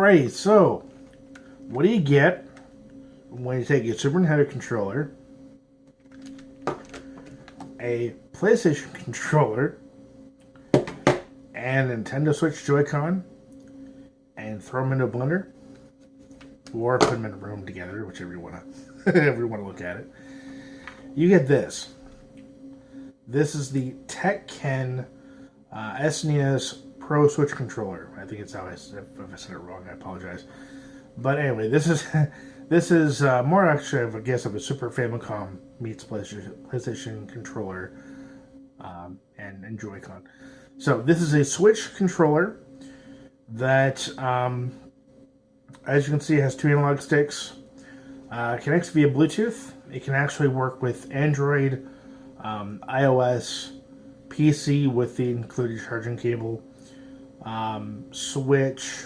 Alrighty, so what do you get when you take a Super Nintendo controller, a PlayStation controller, and a Nintendo Switch Joy-Con, and throw them into a blender, or put them in a room together, whichever you want to look at it? You get this. This is the TechKen SNES Pro Switch controller. I think it's how if I said it wrong, I apologize. But anyway, this is more actually of a Super Famicom meets PlayStation controller and Joy-Con. So this is a Switch controller that, as you can see, has two analog sticks. Connects via Bluetooth. It can actually work with Android, iOS, PC with the included charging cable, Switch,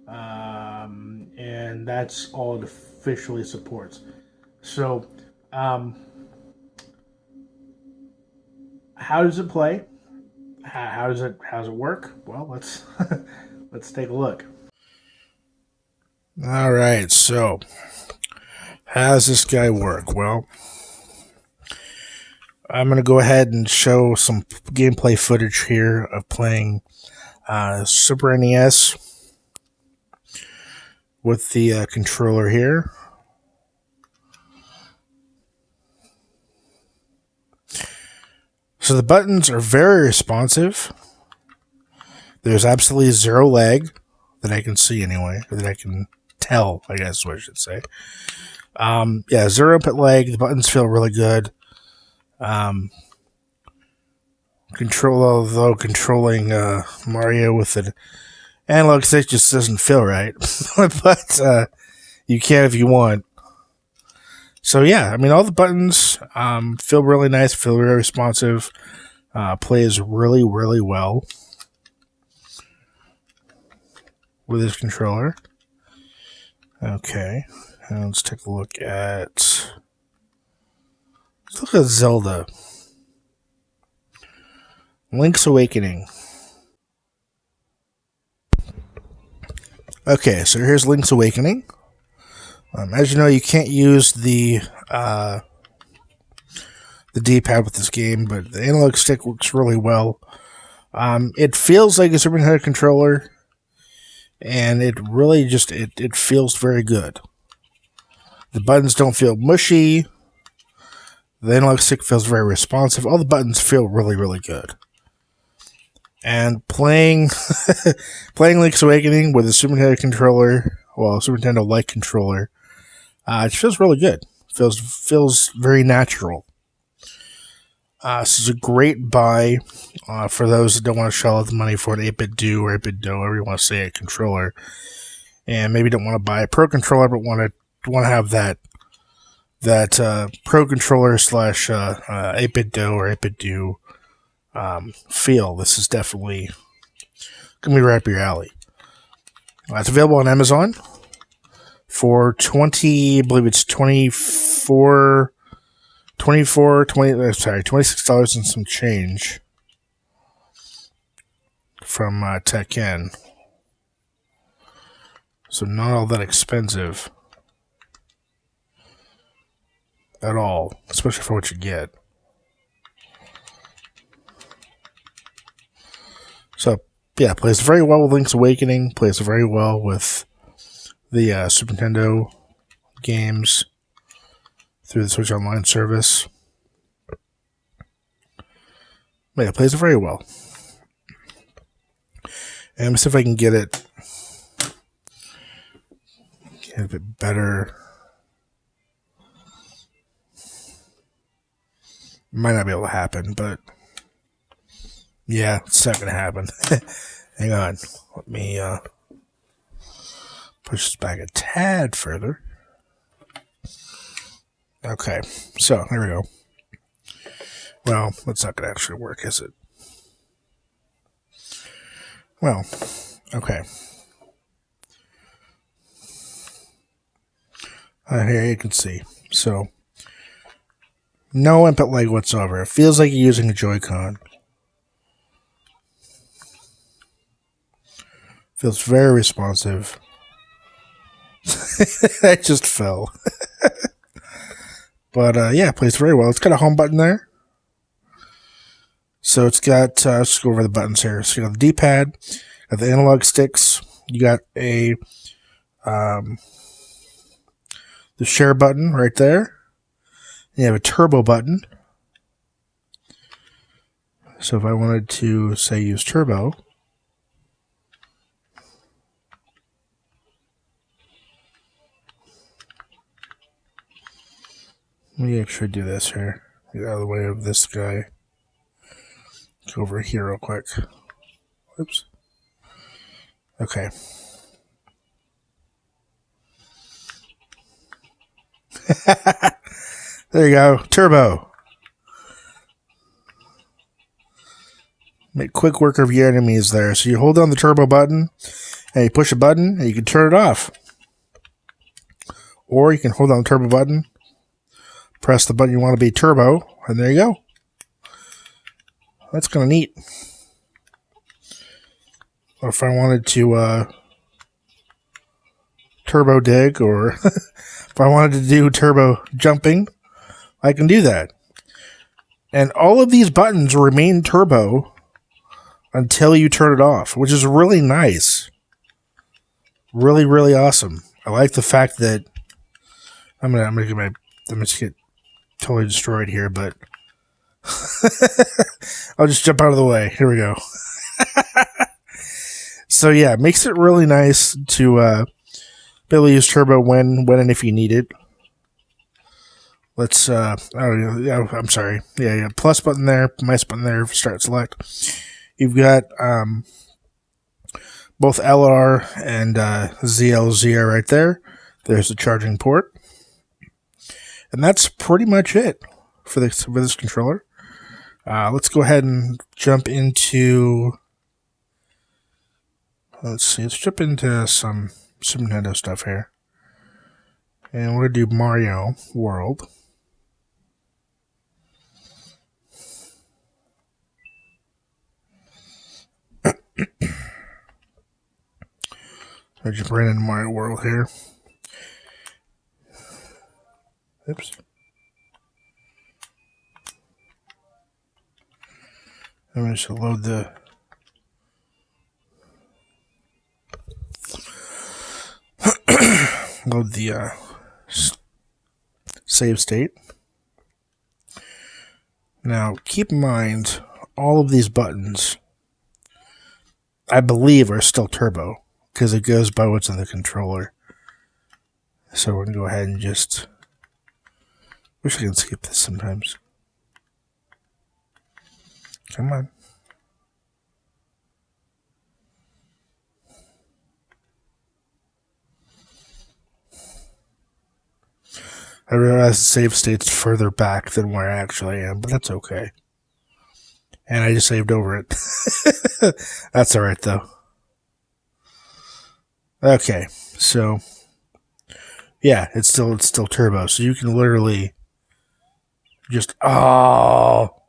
and that's all it officially supports. So, how does it play? How does it work? Well, let's take a look. All right, so how does this guy work? Well, I'm going to go ahead and show some gameplay footage here of playing Super NES with the controller here. So the buttons are very responsive. There's absolutely zero lag that I can see anyway, or that I can tell, I guess is what I should say. Yeah, zero input lag. The buttons feel really good. Although controlling Mario with an analog stick just doesn't feel right, but you can if you want. So yeah, I mean, all the buttons feel really nice, feel very responsive, plays really, really well with this controller. Okay, and let's take a look at Zelda. Link's Awakening. Okay, so here's Link's Awakening. As you know, you can't use the D-pad with this game, but the analog stick works really well. It feels like a Super Nintendo controller, and it really just it feels very good. The buttons don't feel mushy. The analog stick feels very responsive. All the buttons feel really, really good. And playing Link's Awakening with a Super Nintendo controller, well, Super Nintendo-like controller, it feels really good. Feels very natural. This is a great buy for those that don't want to shell out the money for an 8-bit do or 8-bit do, however you want to say it, controller, and maybe don't want to buy a Pro controller, but want to have that Pro controller / 8-bit do or 8-bit do feel. This is definitely gonna be right up your alley. It's available on Amazon for $26 and some change from TechKen. So not all that expensive at all, especially for what you get. So yeah, plays very well with Link's Awakening, plays very well with the Super Nintendo games through the Switch Online service. But yeah, it plays very well. And let's see if I can get it a bit better. Might not be able to happen, but yeah, it's not going to happen. Hang on. Let me push this back a tad further. Okay, so here we go. Well, that's not going to actually work, is it? Well, okay. Here you can see. So, no input lag whatsoever. It feels like you're using a Joy-Con. Feels very responsive. I just fell. But yeah, it plays very well. It's got a home button there. So it's got, let's go over the buttons here. So you got the D-pad, got the analog sticks. You got a the share button right there. You have a turbo button. So if I wanted to, say, use turbo, let me actually do this here. Get out of the way of this guy. Go over here real quick. Oops. Okay. There you go. Turbo. Make quick work of your enemies there. So you hold down the turbo button and you push a button and you can turn it off. Or you can hold down the turbo button, press the button you want to be turbo, and there you go. That's kind of neat. Or if I wanted to turbo dig, or if I wanted to do turbo jumping, I can do that. And all of these buttons remain turbo until you turn it off, which is really nice. Really, really awesome. I like the fact that I'm gonna get totally destroyed here, but I'll just jump out of the way. Here we go. So yeah, it makes it really nice to be able to use turbo when and if you need it. Let's I'm sorry. Yeah, plus button there, minus button there, start select. You've got both LR and ZLZR right there. There's the charging port. And that's pretty much it for this controller. Let's go ahead and jump into... Let's jump into some Nintendo stuff here. And we're going to do Mario World. I'll jump right into Mario World here. Oops. I'm going to load the... load the save state. Now, keep in mind, all of these buttons, I believe, are still turbo, because it goes by what's in the controller. So we're going to go ahead and just... wish I could skip this sometimes. Come on. I realize the save state's further back than where I actually am, but that's okay. And I just saved over it. That's alright, though. Okay, so... yeah, it's still turbo, so you can literally just... oh!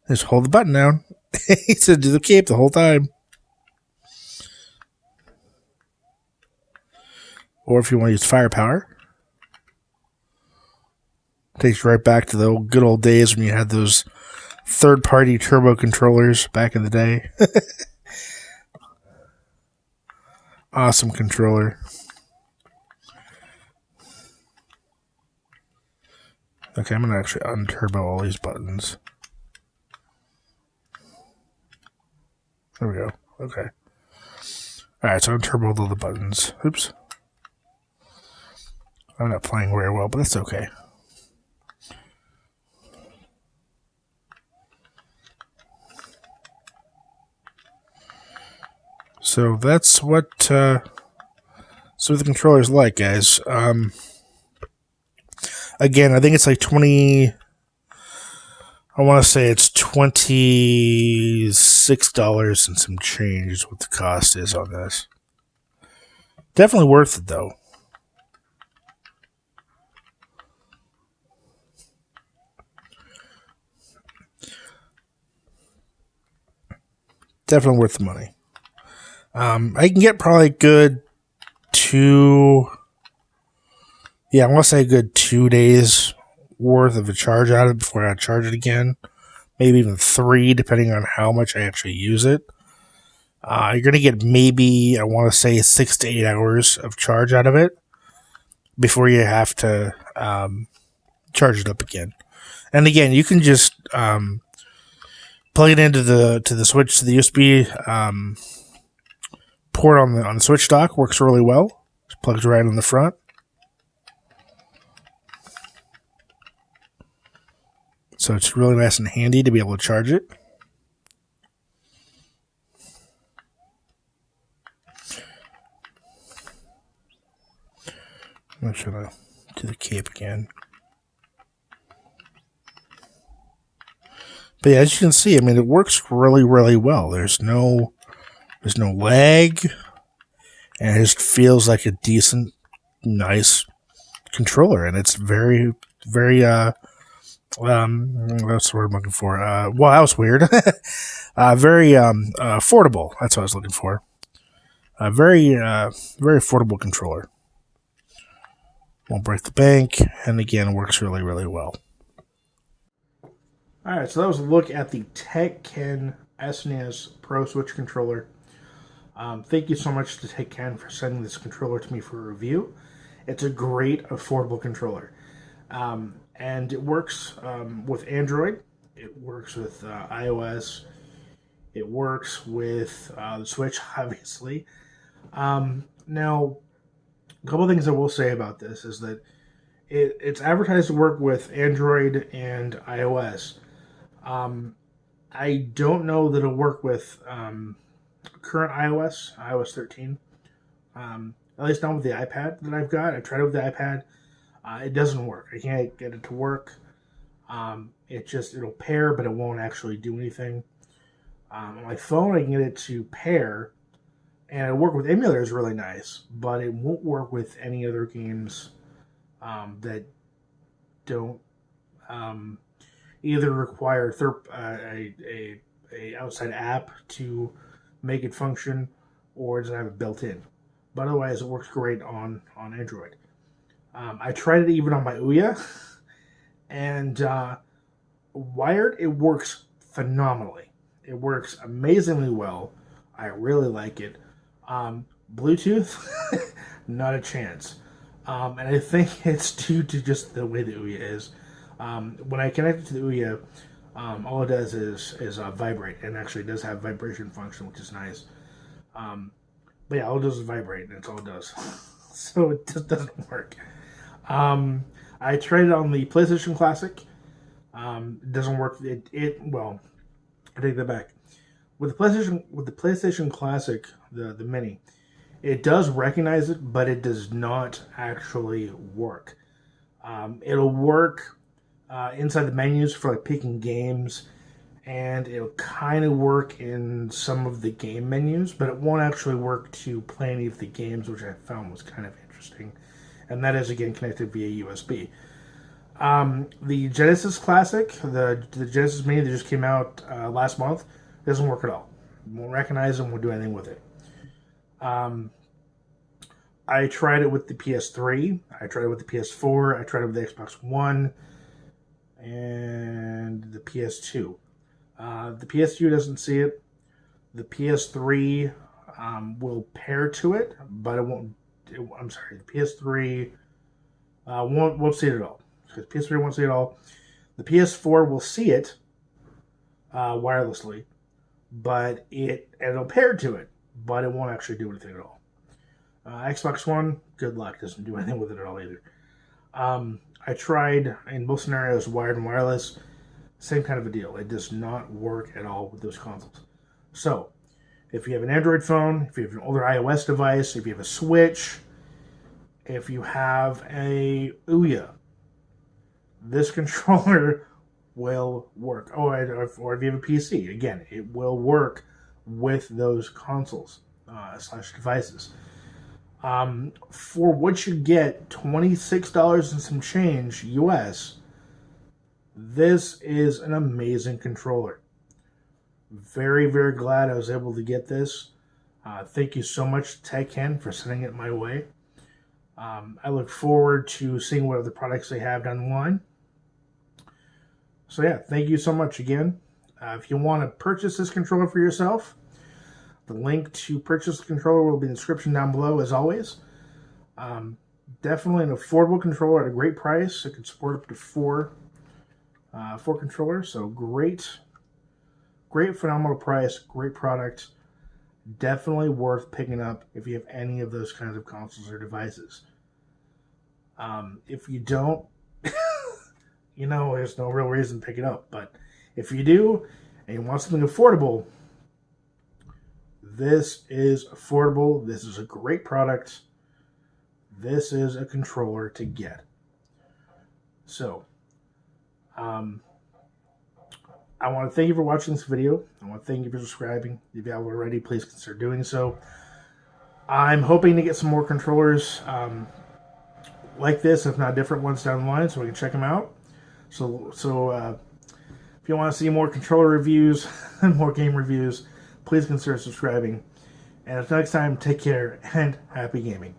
Just hold the button down. He said do the cape the whole time. Or if you want to use firepower... takes you right back to the good old days when you had those third-party turbo controllers back in the day. Awesome controller. Okay, I'm going to actually unturbo all these buttons. There we go. Okay. Alright, so unturbo all the buttons. Oops. I'm not playing very well, but that's okay. So that's what the controller's like, guys. Again, I think it's like 20... I want to say it's $26 and some change is what the cost is on this. Definitely worth it, though. Definitely worth the money. I can get probably good 2, yeah, I'm going to say a good 2 days worth of a charge out of it before I charge it again. Maybe even 3, depending on how much I actually use it. You're going to get maybe, I want to say, 6 to 8 hours of charge out of it before you have to charge it up again. And again, you can just plug it into the switch, to the USB port on the switch dock. Works really well. Just plugs right on the front. So it's really nice and handy to be able to charge it. I'm just gonna do the cape again. But yeah, as you can see, I mean, it works really, really well. There's no lag, and it just feels like a decent, nice controller, and it's very, very that's what I'm looking for. Well, that was weird. Very affordable. That's what I was looking for. Very affordable controller. Won't break the bank, and again, works really, really well. Alright, so that was a look at the TechKen SNES Pro Switch controller. Thank you so much to TechKen for sending this controller to me for a review. It's a great, affordable controller. And it works with Android. It works with iOS. It works with the Switch, obviously. Now, a couple of things I will say about this is that it's advertised to work with Android and iOS. I don't know that it'll work with current iOS 13. At least not with the iPad that I've got. I tried it with the iPad. It doesn't work. I can't get it to work. It'll pair, but it won't actually do anything. On my phone, I can get it to pair, and it'll work with emulators really nice, but it won't work with any other games that don't either require a outside app to make it function, or it doesn't have it built in. But otherwise, it works great on Android. I tried it even on my Ouya, and wired, it works phenomenally. It works amazingly well. I really like it. Bluetooth, not a chance. And I think it's due to just the way the Ouya is. When I connect it to the Ouya, all it does is vibrate, and actually it does have vibration function, which is nice. But yeah, all it does is vibrate, and that's all it does. So it just doesn't work. I tried it on the PlayStation Classic. It doesn't work. Well, I take that back. With the PlayStation Classic, the Mini, it does recognize it, but it does not actually work. It'll work inside the menus for like picking games, and it'll kind of work in some of the game menus, but it won't actually work to play any of the games, which I found was kind of interesting. And that is, again, connected via USB. The Genesis Classic, the Genesis Mini that just came out last month, doesn't work at all. It won't recognize it, won't do anything with it. I tried it with the PS3. I tried it with the PS4. I tried it with the Xbox One and the PS2. The PS2 doesn't see it. The PS3 will pair to it, but it won't. I'm sorry, the PS3 won't see it at all. Because PS3 won't see it at all. The PS4 will see it wirelessly, but it'll pair to it, but it won't actually do anything at all. Xbox One, good luck, doesn't do anything with it at all either. I tried in both scenarios, wired and wireless, same kind of a deal. It does not work at all with those consoles. So, if you have an Android phone, if you have an older iOS device, if you have a Switch, if you have a Ouya, this controller will work. Or if you have a PC, again, it will work with those consoles / devices. For what you get, $26 and some change US, this is an amazing controller. Very, very glad I was able to get this. Thank you so much, TechKen, for sending it my way. I look forward to seeing what other products they have down the line. So yeah, thank you so much again. If you want to purchase this controller for yourself, the link to purchase the controller will be in the description down below, as always. Definitely an affordable controller at a great price. It can support up to four controllers. So great, phenomenal price, great product. Definitely worth picking up if you have any of those kinds of consoles or devices. If you don't, there's no real reason to pick it up. But if you do and you want something affordable, this is affordable. This is a great product. This is a controller to get. So, I want to thank you for watching this video. I want to thank you for subscribing. If you haven't already, please consider doing so. I'm hoping to get some more controllers like this, if not different ones down the line, so we can check them out. So if you want to see more controller reviews and more game reviews, please consider subscribing. And until next time, take care and happy gaming.